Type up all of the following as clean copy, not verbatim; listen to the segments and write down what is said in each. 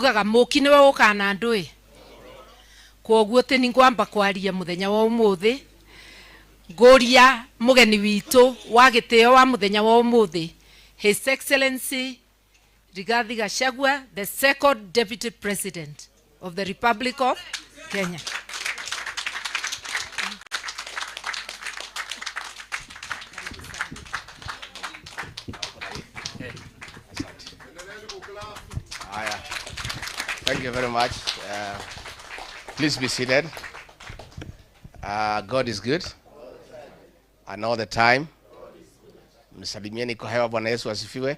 Gaga muki niwe ukana ndui koguo ti ni ngwamba kwaria muthenya wa umuthi nguria mugeni witu wa gitio wa muthenya wa umuthi His Excellency Rigathi Gachagua, the second Deputy President of the Republic of Kenya. Thank you very much. Please be seated. God is good. And all the time. Msalimieni kwa hewa. Bwana Yesu asifiwe.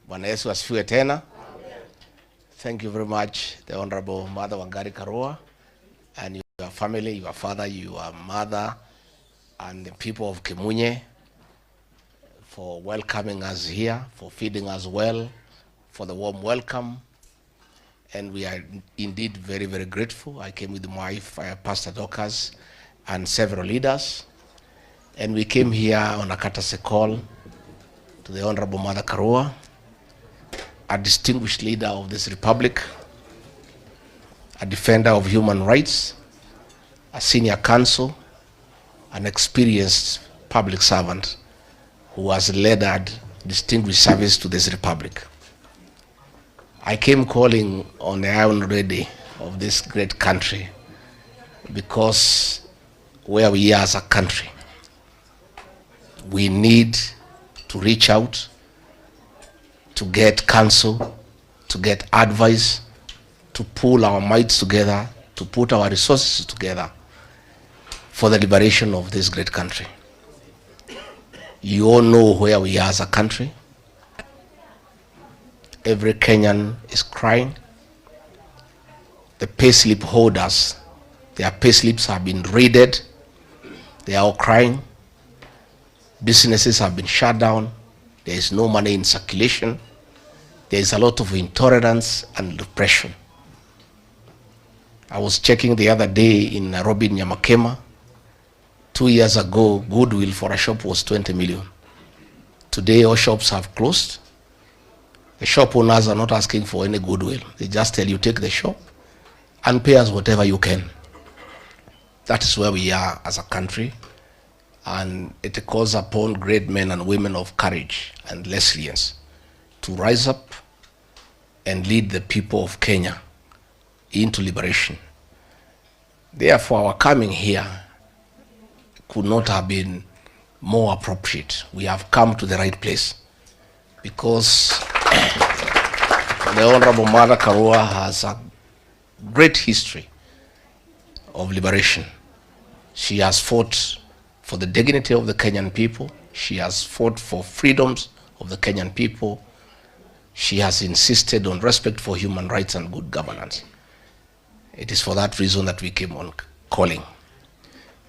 Bwana Yesu asifiwe tena. Thank you very much, the Honorable Martha Karua, and your family, your father, your mother, and the people of Kimunye for welcoming us here, for feeding us well, for the warm welcome. And we are indeed very, very grateful. I came with my wife, Pastor Dorcas, and several leaders. And we came here on a courtesy call to the Honorable Martha Karua, a distinguished leader of this republic, a defender of human rights, a senior counsel, an experienced public servant who has led distinguished service to this republic. I came calling on the iron ready of this great country because where we are as a country, we need to reach out, to get counsel, to get advice, to pull our mights together, to put our resources together for the liberation of this great country. You all know where we are as a country. Every Kenyan is crying. The payslip holders, their payslips have been raided. They are all crying. Businesses have been shut down. There is no money in circulation. There is a lot of intolerance and depression. I was checking the other day in Nairobi, Nyamakema. 2 years ago, goodwill for a shop was 20 million. Today, all shops have closed. The shop owners are not asking for any goodwill. They just tell you, take the shop and pay us whatever you can. That is where we are as a country. And it calls upon great men and women of courage and resilience to rise up and lead the people of Kenya into liberation. Therefore, our coming here could not have been more appropriate. We have come to the right place because the Honorable Martha Karua has a great history of liberation. She has fought for the dignity of the Kenyan people. She has fought for freedoms of the Kenyan people. She has insisted on respect for human rights and good governance. It is for that reason that we came on calling.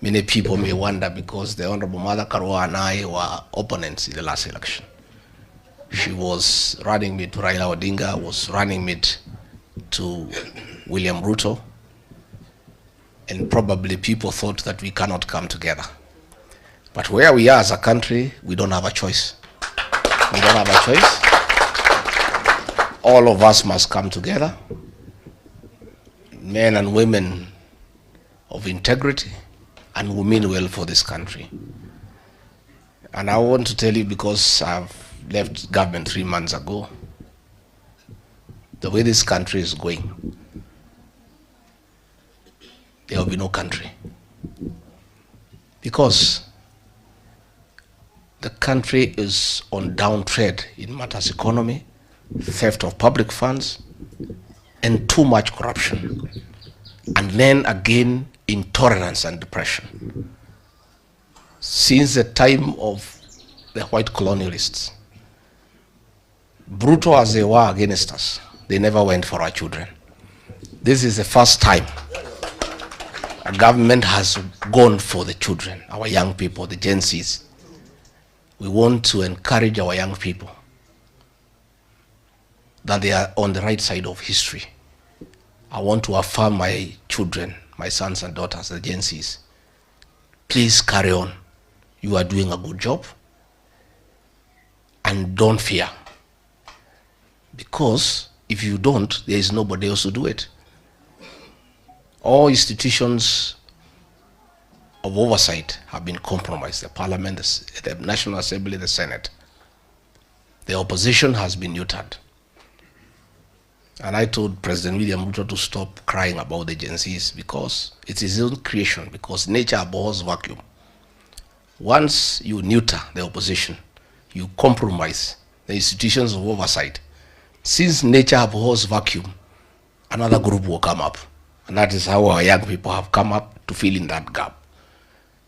Many people may wonder because the Honorable Martha Karua and I were opponents in the last election. She was running mate to Raila Odinga, was running mate to William Ruto, and probably people thought that we cannot come together. But where we are as a country, we don't have a choice. We don't have a choice. All of us must come together, men and women of integrity, and who mean well for this country. And I want to tell you, because I've left government 3 months ago, the way this country is going, there will be no country. Because the country is on downtrend in matters economy, theft of public funds, and too much corruption. And then again, intolerance and depression. Since the time of the white colonialists, brutal as they were against us, they never went for our children. This is the first time a government has gone for the children, our young people, the Gen Zs. We want to encourage our young people that they are on the right side of history. I want to affirm my children, my sons and daughters, the Gen Zs. Please carry on. You are doing a good job. And don't fear. Because If you don't, there is nobody else to do it. All institutions of oversight have been compromised. The Parliament, the National Assembly, the Senate. The opposition has been neutered. And I told President William Ruto to stop crying about the agencies because it's his own creation, because nature abhors vacuum. Once you neuter the opposition, you compromise the institutions of oversight. Since nature abhors vacuum, another group will come up. And that is how our young people have come up to fill in that gap.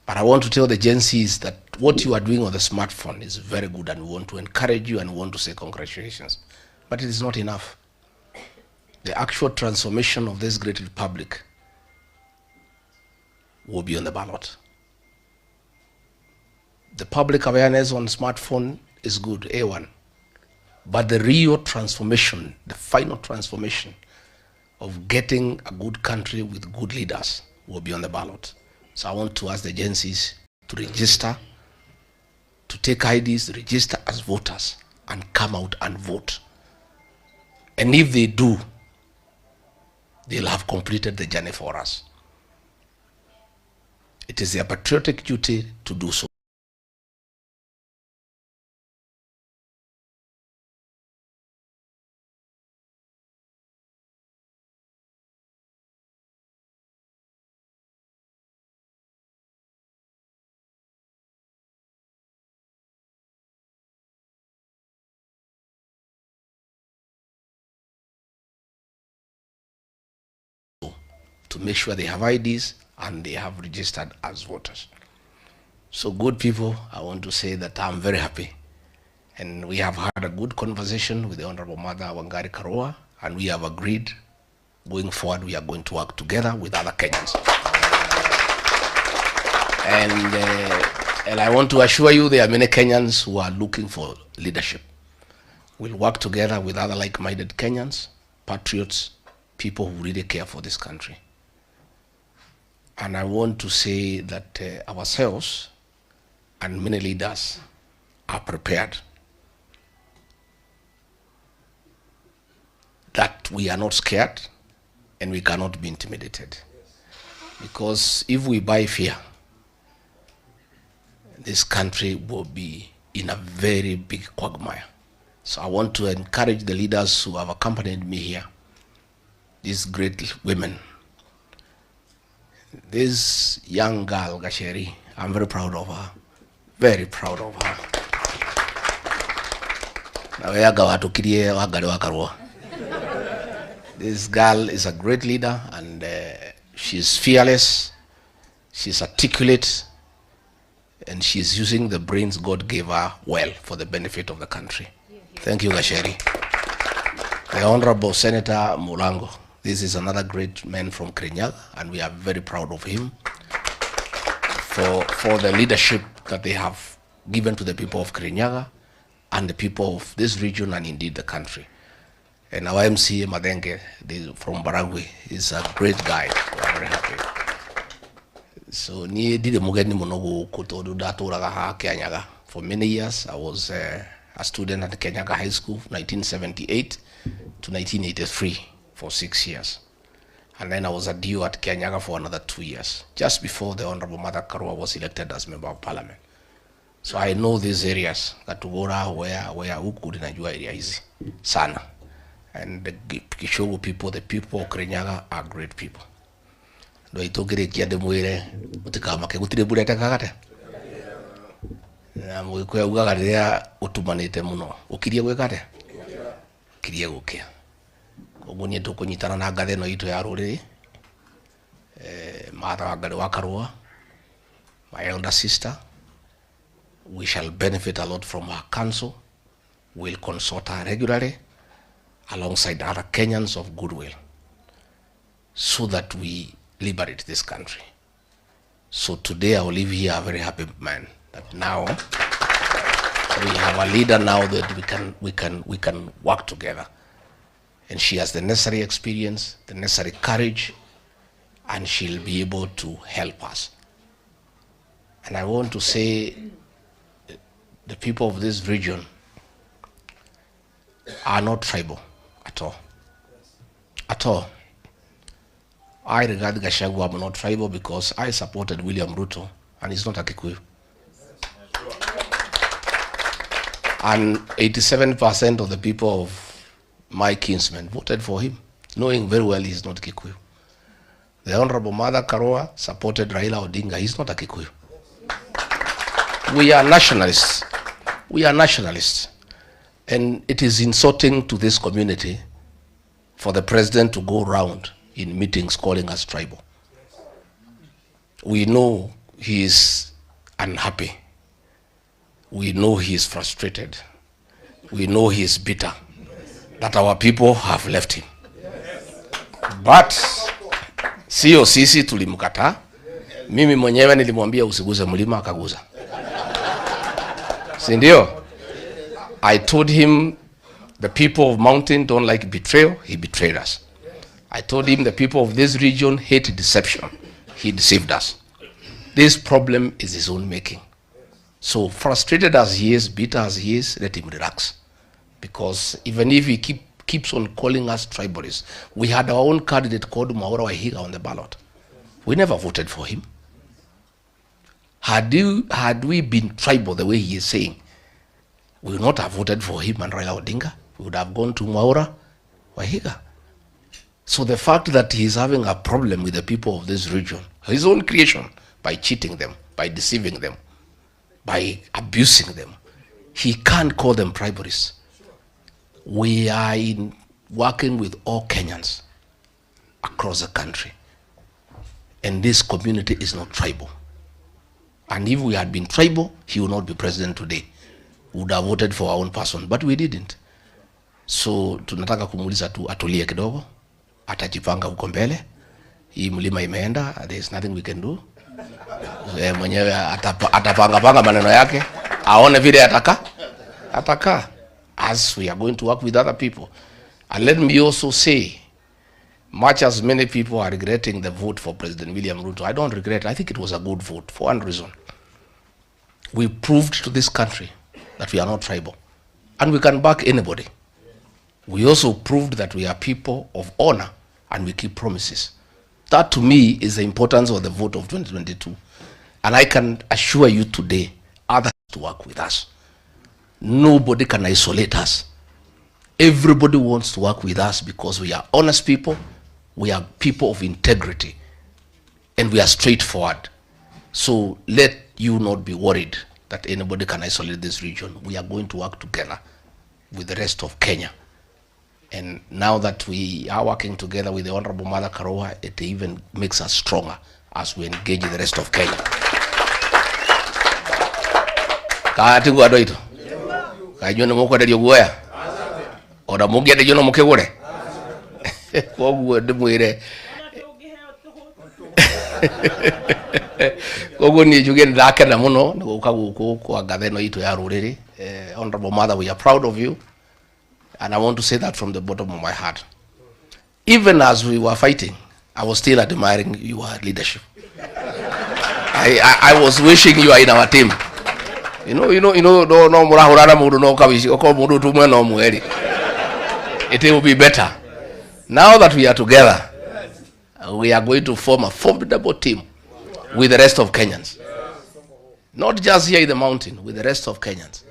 But I want to tell the agencies that what you are doing on the smartphone is very good, and we want to encourage you and we want to say congratulations. But it is not enough. The actual transformation of this great republic will be on the ballot. The public awareness on smartphone is good, A1. But the real transformation, the final transformation of getting a good country with good leaders will be on the ballot. So I want to ask the agencies to register, to take IDs, register as voters, and come out and vote. And if they do, they'll have completed the journey for us. It is their patriotic duty to do so. To make sure they have IDs and they have registered as voters. So good people, I want to say that I'm very happy. And we have had a good conversation with the Honorable Martha Karua, and we have agreed going forward we are going to work together with other Kenyans. And I want to assure you there are many Kenyans who are looking for leadership. We'll work together with other like-minded Kenyans, patriots, people who really care for this country. And I want to say that ourselves and many leaders are prepared. That we are not scared and we cannot be intimidated. Because if we buy fear, this country will be in a very big quagmire. So I want to encourage the leaders who have accompanied me here, these great women. This young girl, Gacheri, I'm very proud of her. Very proud of her. This girl is a great leader, and she's fearless, she's articulate, and she's using the brains God gave her well for the benefit of the country. Thank you, Gacheri. The Honorable Senator Mulango. This is another great man from Kirinyaga, and we are very proud of him for the leadership that they have given to the people of Kirinyaga and the people of this region and indeed the country. And our MCA Madenge from Baragwe is a great guy. We are very happy. So for many years I was a student at Kenyaga High School, 1978 to 1983. For 6 years. And then I was a DO at Kenyaga for another 2 years, just before the Honorable Martha Karua was elected as Member of Parliament. So I know these areas, Katugora, where Ukudi najua area hizi sana. And the Kishogo people, the people of Kirinyaga are great people. Do itogere kiade mwire utikama ke gutire bureta kakate. Na mwikwe ugagarira utumanite muno. Ukirie gwekate? Kirie gukia. Ogunie tukunyitana na gatheno itu ya ruriri Martha Karua, my elder sister. We shall benefit a lot from her counsel. We'll consult her regularly alongside other Kenyans of goodwill so that we liberate this country. So today I will leave here a very happy man that now we have a leader now that we can work together. And she has the necessary experience, the necessary courage, and she'll be able to help us. And I want to say the people of this region are not tribal at all. at all. I regard Gachagua not tribal because I supported William Ruto, and he's not a Kikuyu. And 87% of the people of my kinsmen voted for him, knowing very well he's not Kikuyu. The Honorable Martha Karua supported Raila Odinga. He's not a Kikuyu. We are nationalists. We are nationalists. And it is insulting to this community for the president to go around in meetings calling us tribal. We know he is unhappy. We know he is frustrated. We know he is bitter that our people have left him. But sio sisi tulimkataa. Mimi mwenyewe nilimwambia usiguze mlima akaguza. Si ndio? I told him the people of mountain don't like betrayal. He betrayed us. I told him the people of this region hate deception. He deceived us. This problem is his own making. So frustrated as he is, bitter as he is, let him relax. Because even if he keeps on calling us tribalists, we had our own candidate called Mwaura Wahiga on the ballot. We never voted for him. Had we been tribal the way he is saying, we would not have voted for him and Raila Odinga. We would have gone to Mwaura Wahiga. So the fact that he is having a problem with the people of this region, his own creation, by cheating them, by deceiving them, by abusing them, he can't call them tribalists. We are working with all Kenyans across the country. And this community is not tribal. And if we had been tribal, he would not be president today. We would have voted for our own person, but we didn't. So tunataka kumuuliza tu atulie kidogo, atajipanga huko mbele. Hii mlima imeenda, there is nothing we can do. Mwenyewe atapanga maneno yake, aone vile ataka. As we are going to work with other people. And let me also say, much as many people are regretting the vote for President William Ruto, I don't regret. I think it was a good vote for one reason. We proved to this country that we are not tribal. And we can back anybody. We also proved that we are people of honor and we keep promises. That to me is the importance of the vote of 2022. And I can assure you today, others to work with us. Nobody can isolate us. Everybody wants to work with us because we are honest people, we are people of integrity, and we are straightforward. So let you not be worried that anybody can isolate this region. We are going to work together with the rest of Kenya. And now that we are working together with the Honorable Martha Karua, it even makes us stronger as we engage the rest of Kenya. Kaatigu adoito. Kajone moko de yogoya. Ora mugia de jono mukegore. Kogu de muire. Kogu ni jugen dake na muno ngokagu ko agadeno ito ya ruriri. Honorable Mother, we are proud of you. And I want to say that from the bottom of my heart. Even as we were fighting, I was still admiring your leadership. I was wishing you are in our team. No murahurana mudu no kabishi oko mudu tumwe no mueri. It will be better. Now that we are together, we are going to form a formidable team with the rest of Kenyans. Not just here in the mountain, with the rest of Kenyans.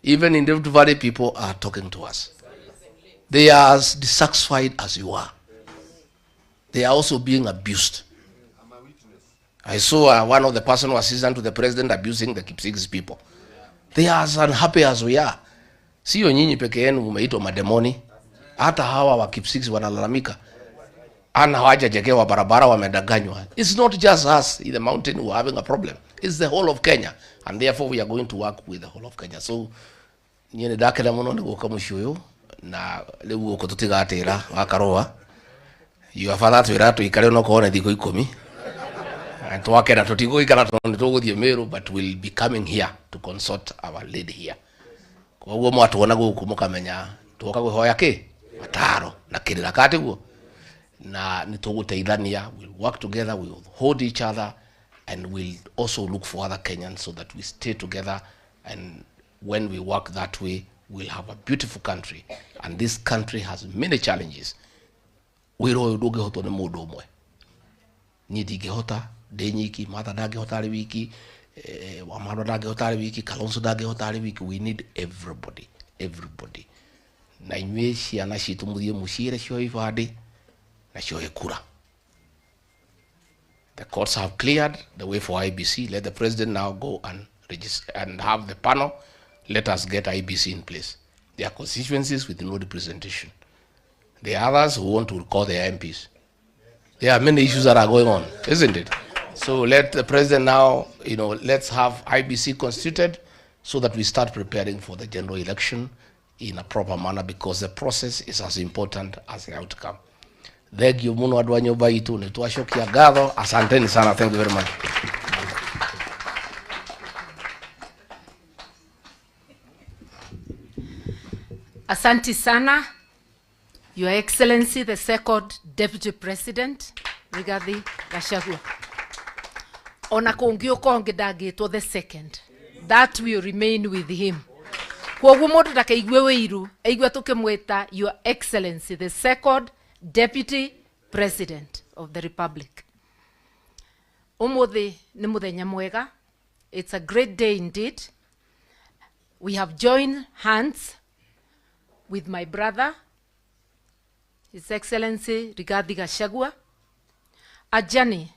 Even in Rift Valley, people are talking to us. They are as dissatisfied as you are. They are also being abused. I saw one of the personal assistant to the president abusing the Kipsigis people. They are as unhappy as we are. Sio nyinyi peke yenu mumeitwa mademoni. Hata hawa wa Kipsigis wanalalamika. Ana hawajajengewa barabara wamedanganywa. It's not just us in the mountain who are having a problem. It's the whole of Kenya. And therefore we are going to work with the whole of Kenya. So, nyene dake na muno niguo kamushuyo na lewu ko tutiga atira wa Karua. You have father twira tuikare no ko ne thiko 10. And twake na tutigo ikara tuguthie Meru, but we'll be coming here to consult our lady here. Kwa ugo mwatuona guku mukamenya tuoka guhoya ki mataro na kirira katiguo na nituguteithania. We'll work together, we'll hold each other, and we'll also look for other Kenyans so that we stay together. And when we work that way, we'll have a beautiful country. And this country has many challenges. wira uyu ndungihotwo ni mundu umwe ni ndingihota ndi nyiki Martha ndangihota ari wiki Wamarwa ndangihota ari wiki Kalonzo ndangihota ari wiki we need everybody na inywe ciana citu muthie mucire cio ibandi na cio ikura. The courts have cleared the way for IBC. Let the president now go and register and have the panel. Let us get IBC in place. There are constituencies with no representation. There are others who want to call their MPs. There are many issues that are going on, isn't it? So let the president now, let's have IBC constituted so that we start preparing for the general election in a proper manner, because the process is as important as the outcome. Thank you muno andu a nyumba itu ni twacokia ngatho. Asanteni sana. Thank you very much. Asante sana, Your Excellency, the second Deputy President, Rigathi Gachagua. Ona kungioka ongedagitwo the second, that will remain with him. Kwoguo mundu ndakaigwe wiru, aigwe tukimwita Your Excellency, the second Deputy President of the Republic. Umuthi ni muthenya mwega. It's a great day indeed. We have joined hands with my brother, His Excellency Rigathi Gachagua. A journey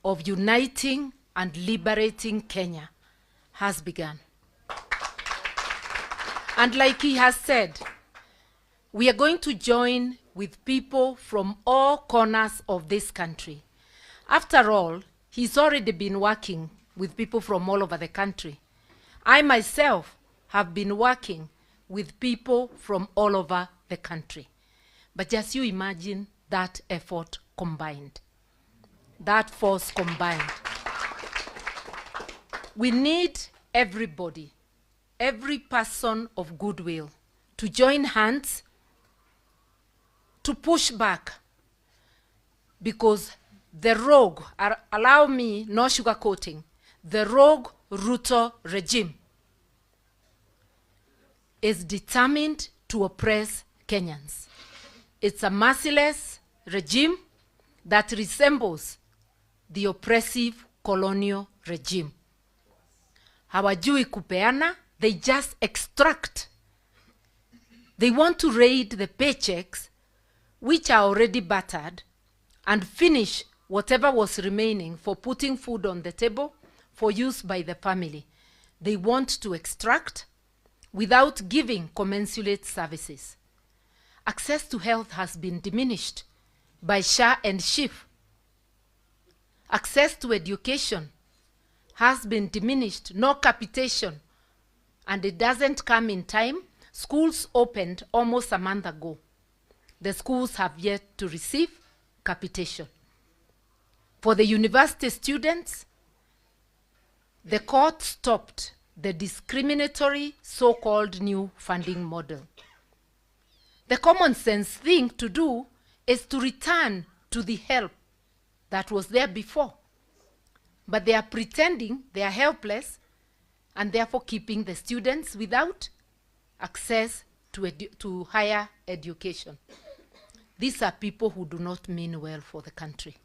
of uniting and liberating Kenya has begun. And like he has said, we are going to join with people from all corners of this country. After all, he's already been working with people from all over the country. I myself have been working with people from all over the country. But just you imagine that effort combined, that force combined. We need everybody, every person of goodwill, to join hands to push back, because the rogue, allow me no sugarcoating, the rogue Ruto regime is determined to oppress Kenyans. It's a merciless regime that resembles the oppressive colonial regime. Hawajui kupeana, they just extract. They want to raid the paychecks, which are already battered, and finish whatever was remaining for putting food on the table for use by the family. They want to extract without giving commensurate services. Access to health has been diminished by SHA and SHIF. Access to education has been diminished, no capitation, and it doesn't come in time. Schools opened almost a month ago. The schools have yet to receive capitation. For the university students, the court stopped the discriminatory so-called new funding model. The common sense thing to do is to return to the help that was there before. But they are pretending they are helpless and therefore keeping the students without access to higher education. These are people who do not mean well for the country.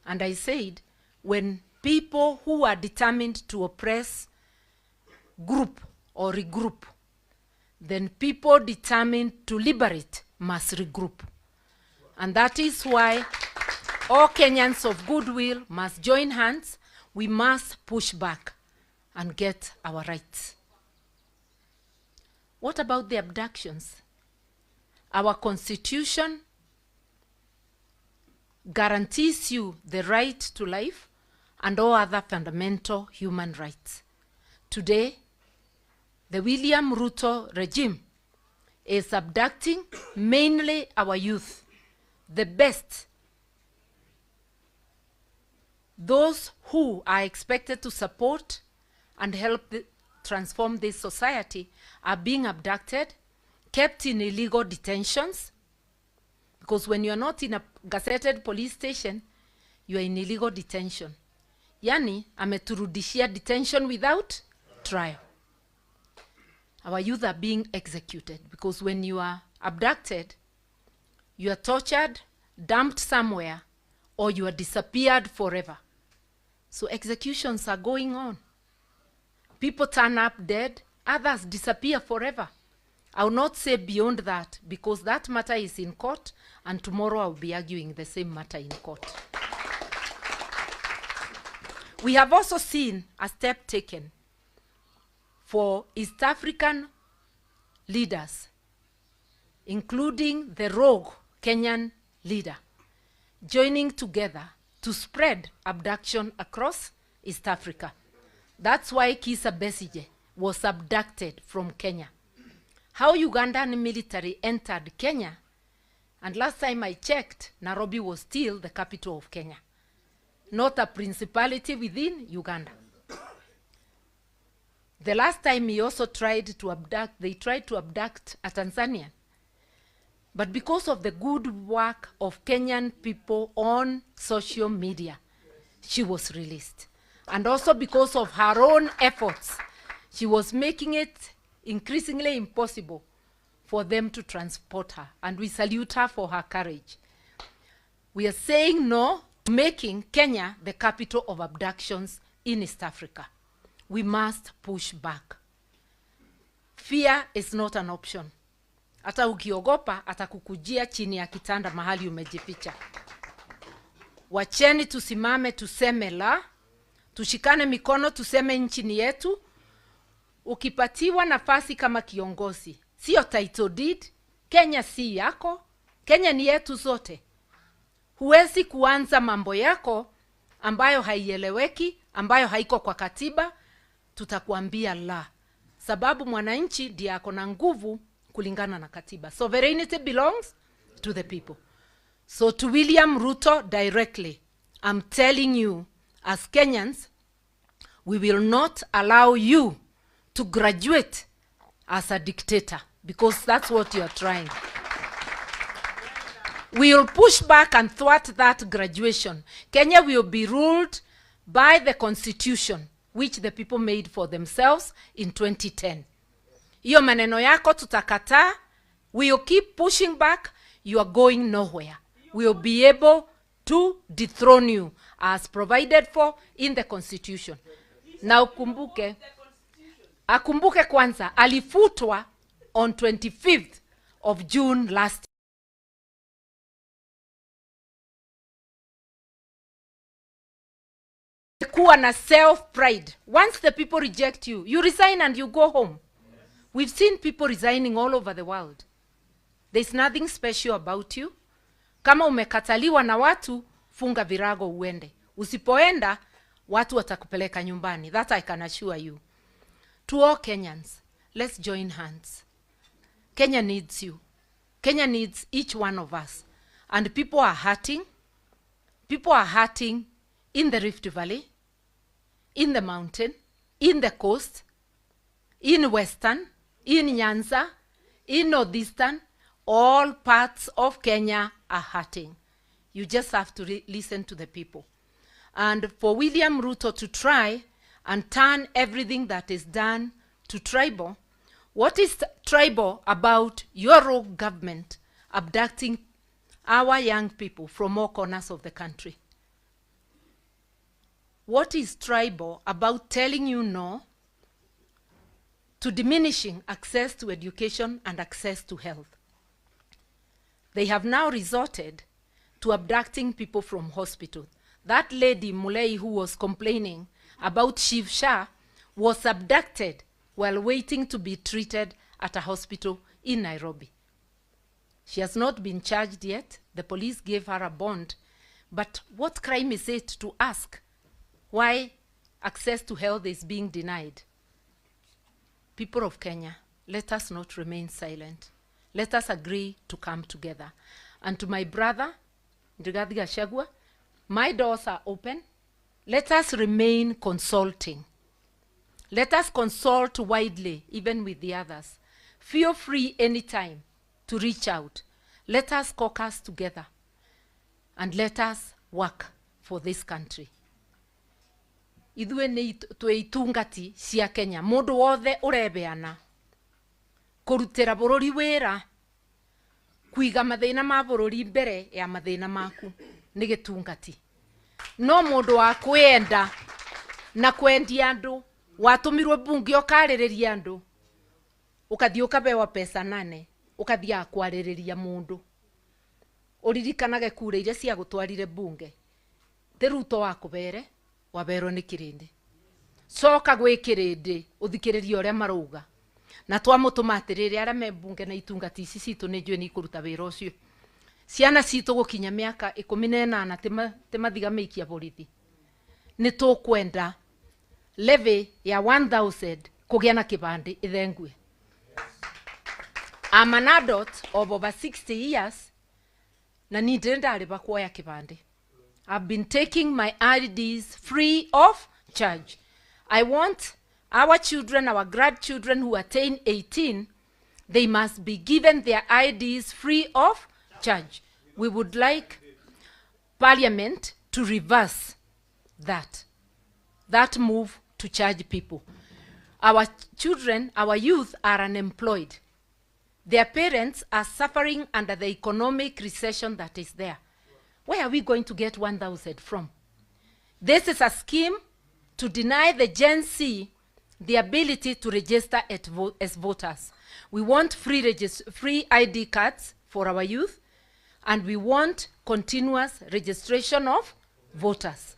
And I said, when people who are determined to oppress group or regroup, then people determined to liberate must regroup. And that is why all Kenyans of goodwill must join hands. We must push back and get our rights. What about the abductions? Our constitution guarantees you the right to life and all other fundamental human rights. Today, the William Ruto regime is abducting mainly our youth, the best, those who are expected to support and help transform this society are being abducted, kept in illegal detentions, because when you are not in a gazetted police station, you are in illegal detention. Yani, ameturudishia detention without trial. Our youth are being executed because when you are abducted, you are tortured, dumped somewhere, or you are disappeared forever. So executions are going on. People turn up dead, others disappear forever. I will not say beyond that, because that matter is in court, and tomorrow I will be arguing the same matter in court. We have also seen a step taken for East African leaders, including the rogue Kenyan leader, joining together to spread abduction across East Africa. That's why Kizza Besigye was abducted from Kenya. How Ugandan military entered Kenya, and last time I checked, Nairobi was still the capital of Kenya, not a principality within Uganda. The last time he also tried to abduct, they tried to abduct a Tanzanian. But because of the good work of Kenyan people on social media, she was released. And also because of her own efforts, she was making it increasingly impossible for them to transport her. And we salute her for her courage. We are saying no to making Kenya the capital of abductions in East Africa. We must push back. Fear is not an option. Hata ukiogopa atakukujia chini ya kitanda mahali umejificha. Wacheni tusimame tuseme la, tushikane mikono tuseme nchi ni yetu. Ukipatiwa nafasi kama kiongozi, sio title deed, Kenya si yako, Kenya ni yetu zote. Huwezi kuanza mambo yako ambayo haieleweki, ambayo haiko kwa katiba, tutakuambia la. Sababu mwananchi ndiye ako na nguvu kulingana na katiba. Sovereignty belongs to the people. So to William Ruto directly, I'm telling you, as Kenyans, we will not allow you to graduate as a dictator, because that's what you are trying. We will push back and thwart that graduation. Kenya will be ruled by the constitution, which the people made for themselves in 2010. Iyo maneno yako tutakataa. We will keep pushing back. You are going nowhere. We will be able to dethrone you as provided for in the constitution. Na akumbuke kwanza, alifutwa on 25th of June last year. Kuwa na self-pride. Once the people reject you, you resign and you go home. We've seen people resigning all over the world. There's nothing special about you. Kama umekataliwa na watu, funga virago uende. Usipoenda, watu watakupeleka nyumbani. That I can assure you. To all Kenyans, let's join hands. Kenya needs you. Kenya needs each one of us. And people are hurting. People are hurting in the Rift Valley, in the mountain, in the coast, in Western, in Nyanza, in Northeastern. All parts of Kenya are hurting. You just have to listen to the people. And for William Ruto to try and turn everything that is done to tribal, what is tribal about your rogue government abducting our young people from all corners of the country? What is tribal about telling you no to diminishing access to education and access to health? They have now resorted to abducting people from hospital. That lady, Mulei, who was complaining about Shiv Shah, was abducted while waiting to be treated at a hospital in Nairobi. She has not been charged yet. The police gave her a bond. But what crime is it to ask why access to health is being denied? People of Kenya, let us not remain silent. Let us agree to come together. And to my brother, DP Gachagua, my doors are open. Let us remain consulting. Let us consult widely, even with the others. Feel free anytime to reach out. Let us caucus together. And let us work for this country. Idue ni tuitungati cia Kenya. Mundu wothe urebeana kurutira bururi wira kuiga mathina ma bururi mbere ya mathina maku ni gitungati. No mundu wa kwenda na kwendia andu, watumirwe bunge ukaririria andu, ukathii ukabewa pesa nane, ukathia kwaririria mundu. Uririkanage kura iria cia gutwarire bunge, te Ruto wakubere, waberwo ni kirindi. Coka gwi kirindi uthikiririe uria maruga, na twamutuma atiriri aria me bunge na itungati ici citu ni njue ni ikuruta wira ucio. Ciana citu gukinya miaka 18 temathiga meikia borithi. Ni tukwenda levy ya 1000 kugia na kibandi ithengue. I'm an adult of over 60 years na ni ndenda riba kuoya kibandi. I've been taking my IDs free of charge. I want our children, our grandchildren who attain 18, they must be given their IDs free of charge. We would like Parliament to reverse that move to charge people. Our children, our youth are unemployed. Their parents are suffering under the economic recession that is there. Where are we going to get 1,000 from? This is a scheme to deny the Gen Z the ability to register as voters. We want free ID cards for our youth, and we want continuous registration of voters.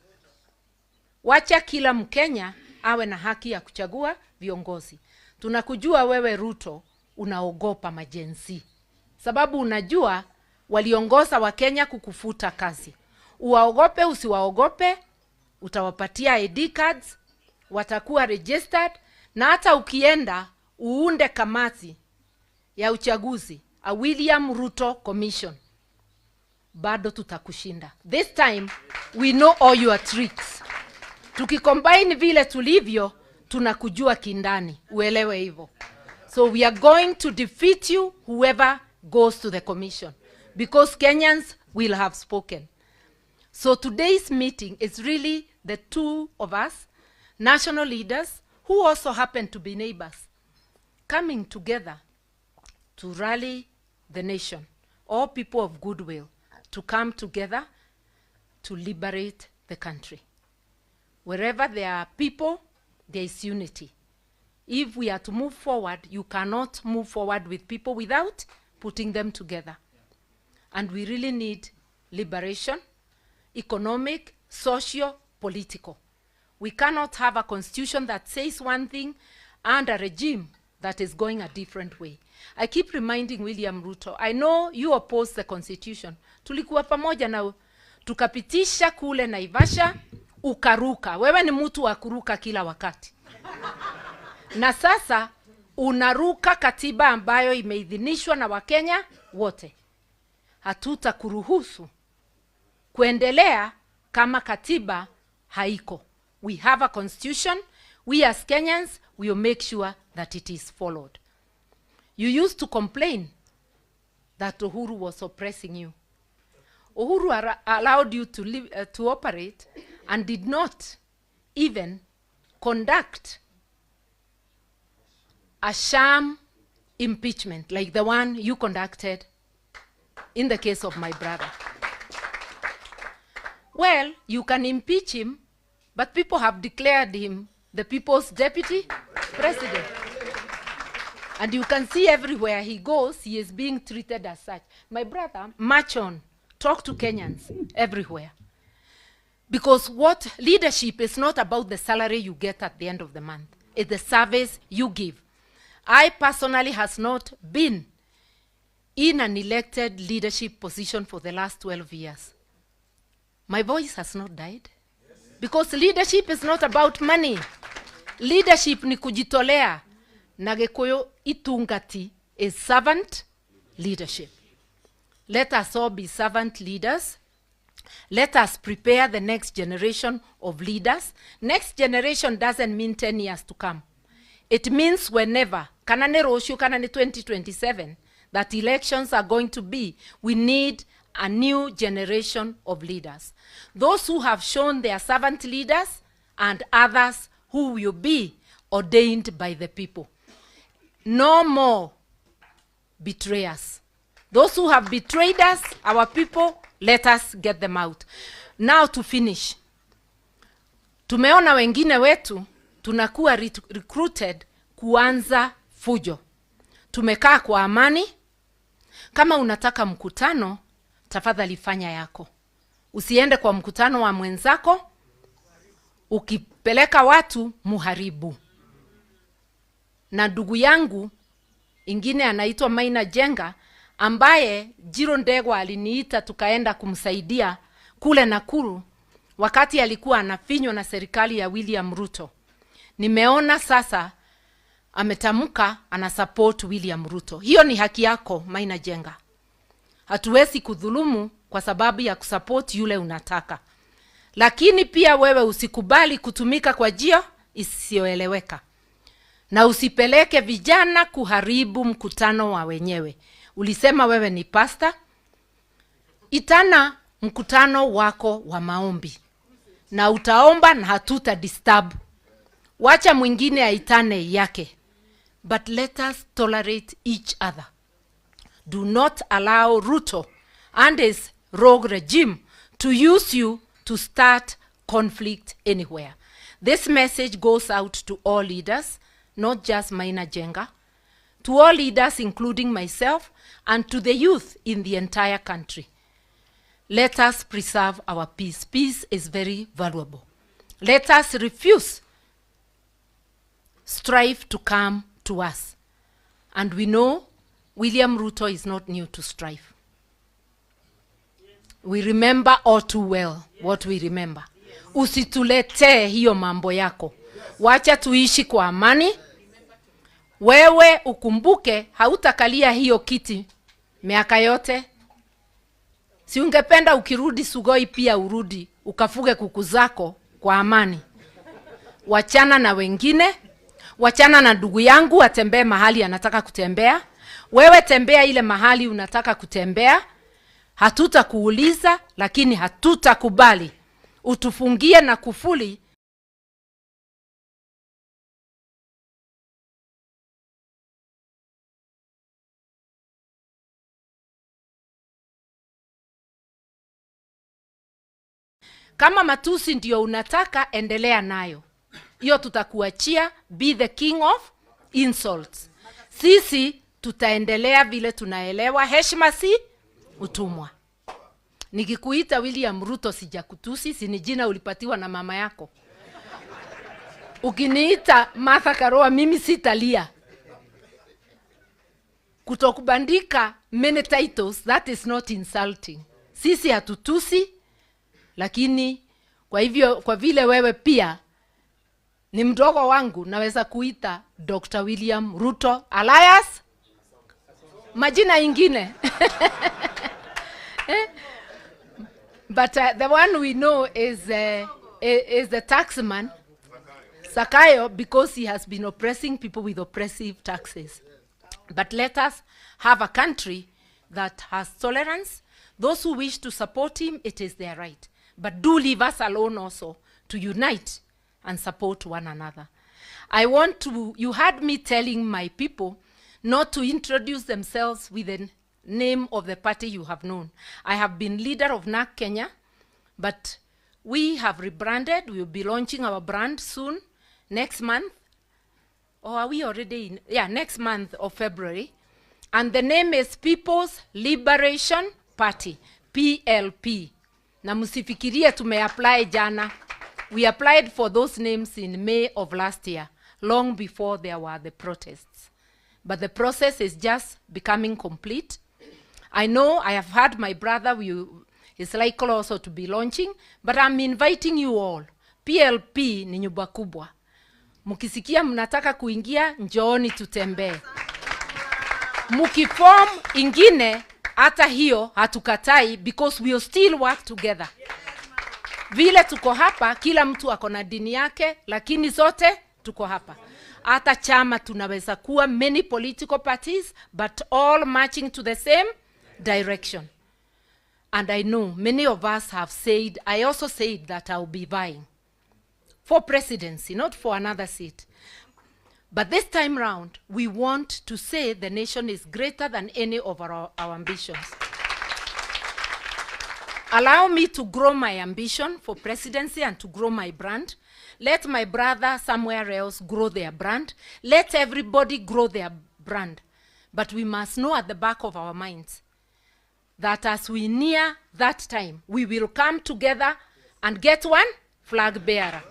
Wacha kila Mkenya awe na haki ya kuchagua viongozi. Tunakujua wewe Ruto unaogopa majenzi, sababu unajua waliongoza wa Kenya kukufuta kazi. Uwaogope usiwaogope, utawapatia ID cards, watakuwa registered, na hata ukienda uunde kamati ya uchaguzi, a William Ruto Commission, bado tutakushinda. This time we know all your tricks. Tukicombine vile tulivyo, tunakujua kindani, uelewe hivyo. So we are going to defeat you, whoever goes to the commission, because Kenyans will have spoken. So today's meeting is really the two of us, national leaders, who also happen to be neighbors, coming together to rally the nation, all people of goodwill, to come together to liberate the country. Wherever there are people, there is unity. If we are to move forward, you cannot move forward with people without putting them together. And we really need liberation, economic, social, political. We cannot have a constitution that says one thing and a regime that is going a different way. I keep reminding William Ruto, I know you oppose the constitution. Tulikuwa pamoja na tukapitisha kule Naivasha, ukaruka. Wewe ni mtu wa kuruka kila wakati. Na sasa unaruka katiba ambayo imeidhinishwa na Wakenya wote. Hatutakuruhusu kuendelea kama katiba haiko. We have a constitution. We as Kenyans, we will make sure that it is followed. You used to complain that Uhuru was oppressing you. Uhuru allowed you to live, to operate, and did not even conduct a sham impeachment like the one you conducted in the case of my brother. Well, you can impeach him, but people have declared him the people's deputy president. And you can see everywhere he goes, he is being treated as such. My brother, march on, talk to Kenyans everywhere. Because what leadership is not about the salary you get at the end of the month. It's the service you give. I personally has not been in an elected leadership position for the last 12 years. My voice has not died. Because leadership is not about money. Leadership ni kujitolea. Na Gikuyu itungati is servant leadership. Let us all be servant leaders. Let us prepare the next generation of leaders. Next generation doesn't mean 10 years to come. It means whenever, kana ni roshu, kana ni 2027, that elections are going to be, we need a new generation of leaders. Those who have shown their servant leaders, and others who will be ordained by the people. No more betrayers. Those who have betrayed us, our people, let us get them out. Now to finish. Tumeona wengine wetu tunakuwa recruited kuanza fujo. Tumekaa kwa amani. Kama unataka mkutano, tafadhali fanya yako. Usiende kwa mkutano wa mwenzako, ukipeleka watu muharibu. Na ndugu yangu ingine anaitwa Maina Jenga, ambaye Jiro Ndegwa aliniita tukaenda kumsaidia kule Nakuru wakati alikuwa anafinywa na serikali ya William Ruto. Nimeona sasa ametamuka ana support William Ruto. Hiyo ni haki yako, Maina Jenga. Hatuwezi kudhulumu kwa sababu ya kusupport yule unataka. Lakini pia wewe usikubali kutumika kwa njia isiyoeleweka. Na usipeleke vijana kuharibu mkutano wa wenyewe. Ulisema wewe ni pastor. Itana mkutano wako wa maombi. Na utaomba na hatuta disturb. Wacha mwingine aitane yake. But let us tolerate each other. Do not allow Ruto and his rogue regime to use you to start conflict anywhere. This message goes out to all leaders, not just Maina Jenga, to all leaders including myself, and to the youth in the entire country. Let us preserve our peace. Peace is very valuable. Let us refuse strife to come to us. And we know William Ruto is not new to strife. We remember all too well what we remember. Usitulete hiyo mambo yako. Wacha tuishi kwa amani. Wewe ukumbuke hautakalia hiyo kiti miaka yote. Si ungependa ukirudi Sugoi pia urudi ukafuge kuku zako kwa amani. Wachana na wengine. Wachana na ndugu yangu atembee mahali anataka kutembea. Wewe tembea ile mahali unataka kutembea. Hatutakuuliza, lakini hatutakubali utufungie na kufuli. Kama matusi ndio unataka, endelea nayo. Hiyo tutakuachia. Be the king of insults. Sisi tutaendelea vile tunaelewa. Heshima si utumwa. Nikikuita William Ruto sijakutusi, si ni jina ulipatiwa na mama yako. Ukiniita Martha Karua mimi sitalia. Kutokubandika many titles, that is not insulting. Sisi hatutusi, lakini kwa hivyo kwa vile wewe pia ni mdogo wangu, naweza kuita Dr. William Ruto alias majina ingine. But the one we know is the taxman Sakayo, because he has been oppressing people with oppressive taxes. But let us have a country that has tolerance. Those who wish to support him, it is their right. But do leave us alone also to unite and support one another. You heard me telling my people not to introduce themselves with the name of the party you have known. I have been leader of NAC Kenya, but we have rebranded. We will be launching our brand soon, next month. Or are we already in? Yeah, next month of February. And the name is People's Liberation Party, PLP. Na musifikirie tume-apply jana. We applied for those names in May of last year, long before there were the protests. But the process is just becoming complete. I know I have had my brother is likely also to be launching, but I'm inviting you all. PLP ni nyumba kubwa. Mukisikia mnataka kuingia, njooni tutembee. Mukiform ingine, hata hiyo hatukatai, because we'll still work together. Vile tuko hapa, kila mtu ako na dini yake, lakini zote tuko hapa. Hata chama tunaweza kuwa many political parties, but all marching to the same direction. And I know many of us have said, I also said that I'll be vying for presidency, not for another seat. But this time round, we want to say the nation is greater than any of our ambitions. Allow me to grow my ambition for presidency and to grow my brand. Let my brother somewhere else grow their brand. Let everybody grow their brand. But we must know at the back of our minds that as we near that time, we will come together and get one flag bearer.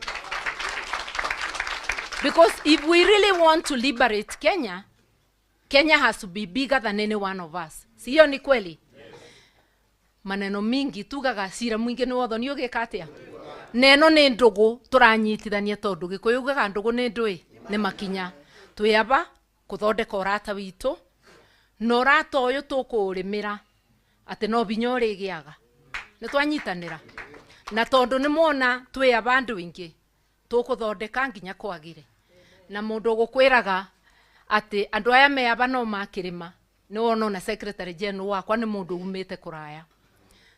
Because if we really want to liberate Kenya, Kenya has to be bigger than any one of us. Siyo ni kweli? Maneno mingi tugaga cira mwingi ni wotho ni ugika atia. Neno ni ndugu turanyitithania tondu gikuyu ugaga ndugu ni ndui ni makinya. Twiyaba kuthondeka urata witu. No rata uyu tukurimira ati no binya urigiaga. Ni twanyitanira. Na tondu ni muona twiyaba andu ingi tukuthondeka nginya kwagire. Na mundu gukwiraga ati andu aya meyaba no makirima ni wona na secretary general wakwa ni mundu umite kuraya.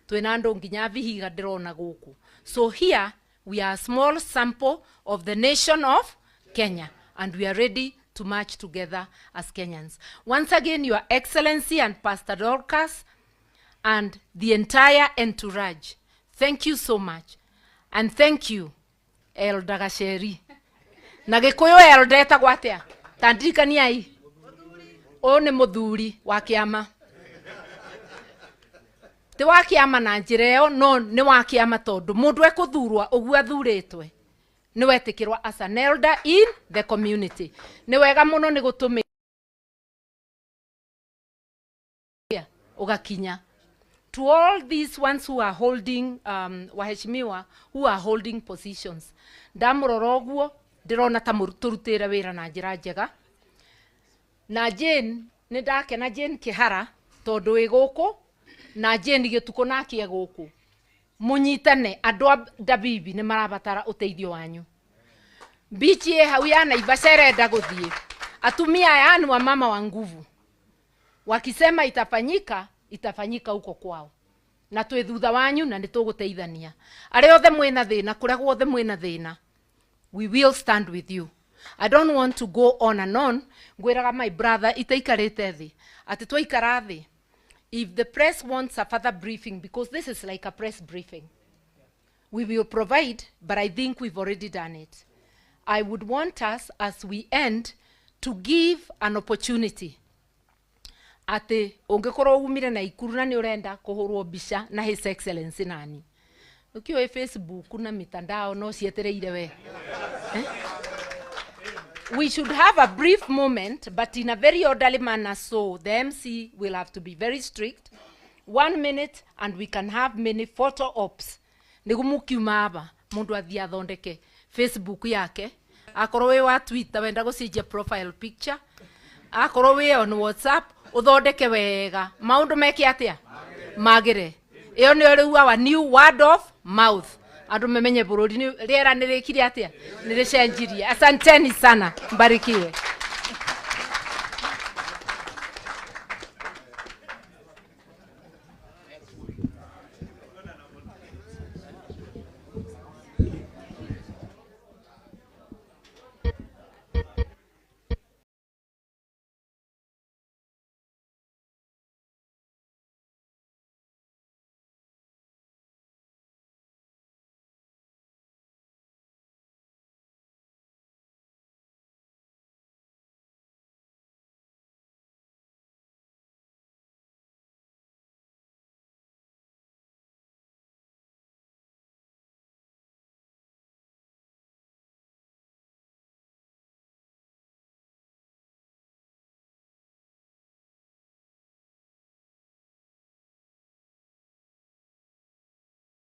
Twina andu nginya vihiga ndirona guku. So here we are a small sample of the nation of Kenya and we are ready to march together as Kenyans. Once again, Your Excellency and Pastor Dorcas and the entire entourage, thank you so much. And thank you, Elder Gacheri. Na gikuyu elder etagwo atia? Tandirikaniai. O ni muthuri wa kiama. Ti wa kiama na njira ĩyo, no ni wa kiama tondu mundu ekuthurwa uguo athuritwe ni wetikirwa as an elder in the community. Ni wega muno ni gutumia ugakinya to all these ones who are holding waheshimiwa who are holding positions. Ndamurora uguo ndirona ta turutira wira na njira njega. Na Jane ni ndakena Jane Kihara tondu wi guku na Jane gituko nakie guku. Munyitane andu a Dabibi ni marabatara uteithio wanyu. Bichi hau ya Naivasha irenda guthie. Atumia aya ni wa mama wa nguvu. Wakisema itafanyika, itafanyika huko kwao. Na twi thutha wanyu na nituguteithania. Ari othe mwina thina, kuria guothe mwina thina, we will stand with you. I don't want to go on and on. Ngwiraga my brother itaikarite thi. Ati twaikara thi. If the press wants a further briefing, because this is like a press briefing, we will provide, but I think we've already done it. I would want us, as we end, to give an opportunity. Ati ungekorwo umire na Ikuru na ni urenda kuhurwo mbica na His Excellency nani. Ukiwa Facebook na mitandao no cietereire we. We should have a brief moment, but in a very orderly manner, so the MC will have to be very strict. 1 minute, and we can have many photo ops. Nigumukiuma aba mundu athia thondeke Facebook yake, akorwo we wa Twitter wenda gucenjia profile picture, akorwo we on WhatsApp uthondeke wega, maundu meke atia magire. Iyo ni riu our new word of mouth. Andu memenye bururi ni riera nirikire atia niricenjirie. Asanteni sana, mbarikiwe.